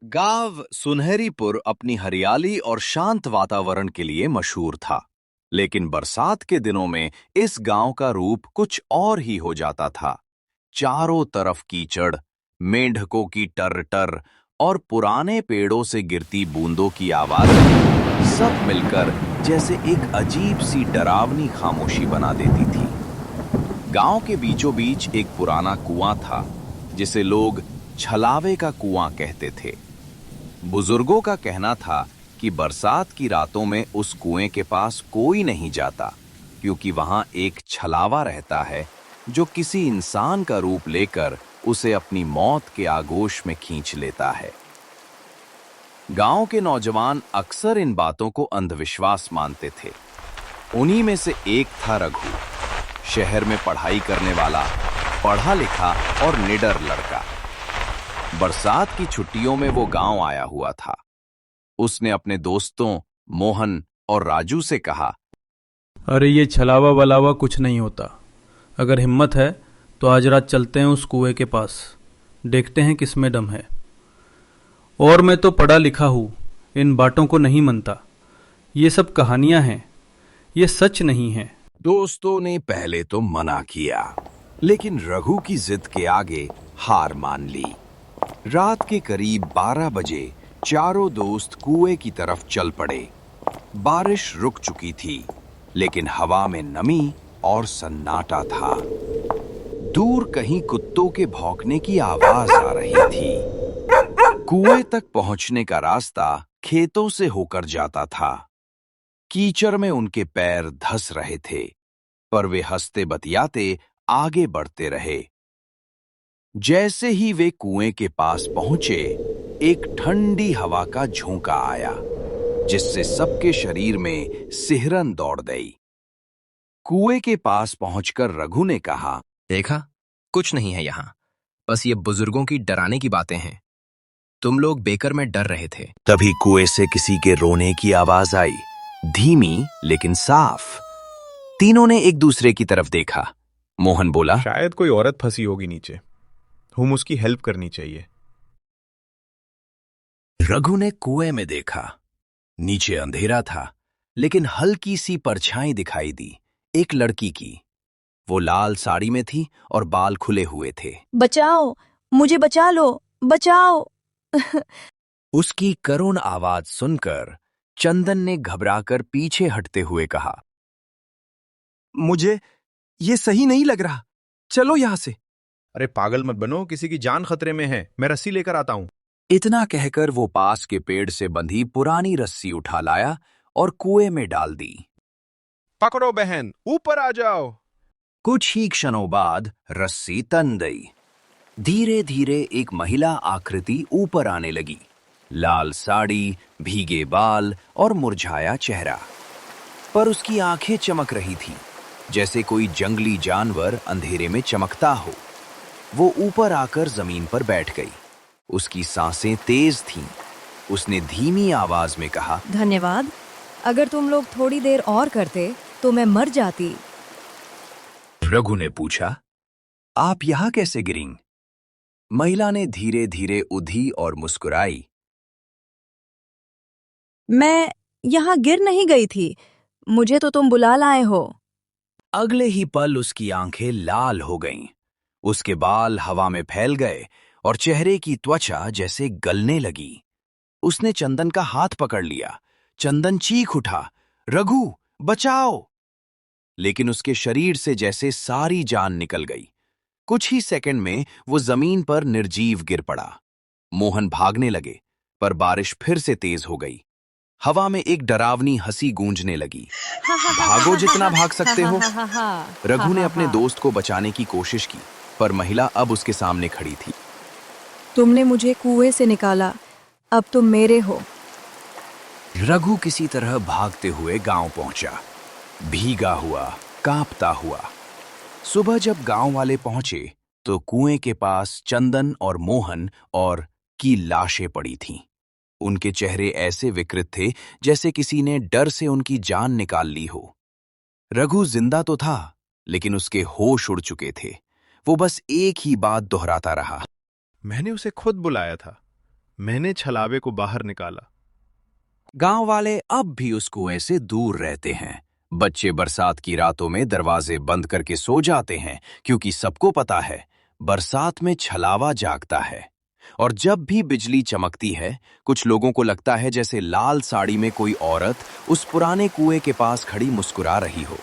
गांव सुनहरीपुर अपनी हरियाली और शांत वातावरण के लिए मशहूर था। लेकिन बरसात के दिनों में इस गांव का रूप कुछ और ही हो जाता था। चारों तरफ कीचड़, मेंढकों की टर-टर और पुराने पेड़ों से गिरती बूंदों की आवाज़ें सब मिलकर जैसे एक अजीब सी डरावनी खामोशी बना देती थी। गांव के बीचों बीच एक पुराना कुआं था, जिसे लोग छलावे का कुआं कहते थे। बुजुर्गों का कहना था कि बरसात की रातों में उस कुएं के पास कोई नहीं जाता, क्योंकि वहां एक छलावा रहता है जो किसी इंसान का रूप लेकर उसे अपनी मौत के आगोश में खींच लेता है। गांव के नौजवान अक्सर इन बातों को अंधविश्वास मानते थे। उन्हीं में से एक था रघु, शहर में पढ़ाई करने वाला, पढ़ा लिखा और निडर लड़का। बरसात की छुट्टियों में वो गांव आया हुआ था। उसने अपने दोस्तों मोहन और राजू से कहा, अरे ये छलावा वलावा कुछ नहीं होता। अगर हिम्मत है तो आज रात चलते हैं उस कुएं के पास, देखते हैं किसमें दम है। और मैं तो पढ़ा लिखा हूँ, इन बातों को नहीं मानता। ये सब कहानियां हैं, ये सच नहीं है। दोस्तों ने पहले तो मना किया, लेकिन रघु की जिद के आगे हार मान ली। रात के करीब 12 बजे चारों दोस्त कुएं की तरफ चल पड़े। बारिश रुक चुकी थी, लेकिन हवा में नमी और सन्नाटा था। दूर कहीं कुत्तों के भौंकने की आवाज आ रही थी। कुएं तक पहुंचने का रास्ता खेतों से होकर जाता था। कीचड़ में उनके पैर धंस रहे थे, पर वे हंसते बतियाते आगे बढ़ते रहे। जैसे ही वे कुएं के पास पहुंचे, एक ठंडी हवा का झोंका आया, जिससे सबके शरीर में सिहरन दौड़ गई। कुएं के पास पहुंचकर रघु ने कहा, देखा, कुछ नहीं है यहाँ, बस ये बुजुर्गों की डराने की बातें हैं। तुम लोग बेकर में डर रहे थे। तभी कुएं से किसी के रोने की आवाज आई, धीमी लेकिन साफ। तीनों ने एक दूसरे की तरफ देखा। मोहन बोला, शायद कोई औरत फंसी होगी नीचे, हम उसकी हेल्प करनी चाहिए। रघु ने कुएं में देखा। नीचे अंधेरा था, लेकिन हल्की सी परछाई दिखाई दी, एक लड़की की। वो लाल साड़ी में थी और बाल खुले हुए थे। बचाओ, मुझे बचा लो, बचाओ। उसकी करुण आवाज सुनकर चंदन ने घबराकर पीछे हटते हुए कहा, मुझे ये सही नहीं लग रहा, चलो यहां से। अरे पागल मत बनो, किसी की जान खतरे में है, मैं रस्सी लेकर आता हूं। इतना कहकर वो पास के पेड़ से बंधी पुरानी रस्सी उठा लाया और कुएं में डाल दी। पकड़ो बहन, ऊपर आ जाओ। कुछ ही क्षणों बाद रस्सी तन गई। धीरे धीरे एक महिला आकृति ऊपर आने लगी। लाल साड़ी, भीगे बाल और मुरझाया चेहरा, पर उसकी आंखें चमक रही थी, जैसे कोई जंगली जानवर अंधेरे में चमकता हो। वो ऊपर आकर जमीन पर बैठ गई। उसकी सांसें तेज थीं। उसने धीमी आवाज में कहा, धन्यवाद। अगर तुम लोग थोड़ी देर और करते तो मैं मर जाती। रघु ने पूछा, आप यहां कैसे गिरीं? महिला ने धीरे धीरे उधी और मुस्कुराई, मैं यहाँ गिर नहीं गई थी, मुझे तो तुम बुला लाए हो। अगले ही पल उसकी आंखें लाल हो गईं। उसके बाल हवा में फैल गए और चेहरे की त्वचा जैसे गलने लगी। उसने चंदन का हाथ पकड़ लिया। चंदन चीख उठा, रघु बचाओ! लेकिन उसके शरीर से जैसे सारी जान निकल गई। कुछ ही सेकंड में वो जमीन पर निर्जीव गिर पड़ा। मोहन भागने लगे, पर बारिश फिर से तेज हो गई। हवा में एक डरावनी हंसी गूंजने लगी। भागो जितना भाग सकते हो। रघु ने अपने दोस्त को बचाने की कोशिश की, पर महिला अब उसके सामने खड़ी थी। तुमने मुझे कुएं से निकाला, अब तुम मेरे हो। रघु किसी तरह भागते हुए गांव पहुंचा, भीगा हुआ, कांपता हुआ। सुबह जब गांव वाले पहुंचे तो कुएं के पास चंदन और मोहन और की लाशें पड़ी थीं। उनके चेहरे ऐसे विकृत थे जैसे किसी ने डर से उनकी जान निकाल ली हो। रघु जिंदा तो था, लेकिन उसके होश उड़ चुके थे। वो बस एक ही बात दोहराता रहा, मैंने उसे खुद बुलाया था, मैंने छलावे को बाहर निकाला। गांव वाले अब भी उस कुएं से दूर रहते हैं। बच्चे बरसात की रातों में दरवाजे बंद करके सो जाते हैं, क्योंकि सबको पता है बरसात में छलावा जागता है। और जब भी बिजली चमकती है, कुछ लोगों को लगता है जैसे लाल साड़ी में कोई औरत उस पुराने कुएं के पास खड़ी मुस्कुरा रही हो।